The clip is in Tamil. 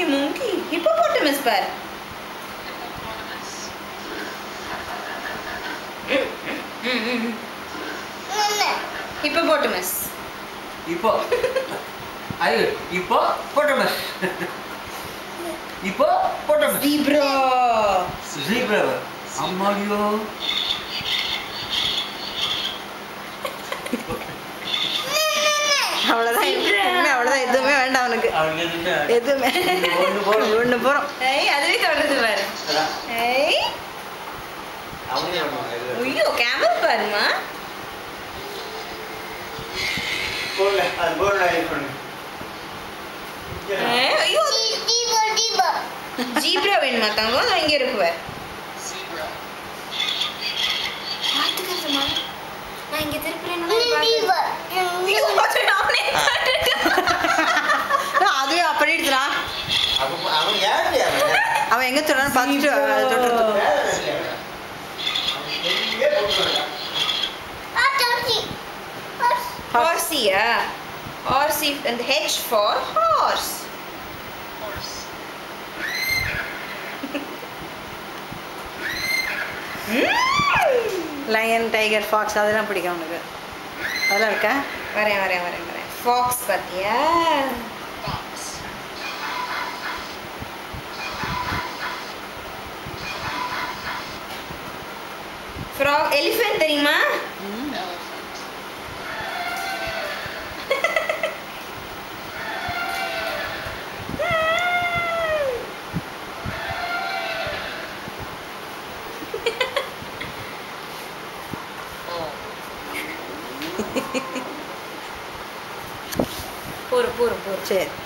monkey hippopotamus par hippopotamus hippopotamus zebra அம்மாடியோ அவ்வளவுதான் எதுவுமே வேண்டாம் அவனுக்கு எதுவுமே ஒண்ணு போறோம் அதுவே தொடருது பாரு ஐயோ கேமல் பாருமா ஐயோ ஜீப்ரா வேணுமா தங்கம் நான் இங்க இருக்கு பாரு நான் இங்க திருப்புறேன்னு அதுவே அப்படி எடுத்துறான் அவன் எங்க சொல்றான்னு பார்த்துட்டு ஹார்ஸியா horsey and H for horse lion tiger fox அதெல்லாம் பிடிக்கும் உனக்கு அதெல்லாம் இருக்கா வரேன் ஃபாக்ஸ் பார்த்தியா ஃப்ராக் எலிஃபென்ட் தெரியுமா போறோம் சரி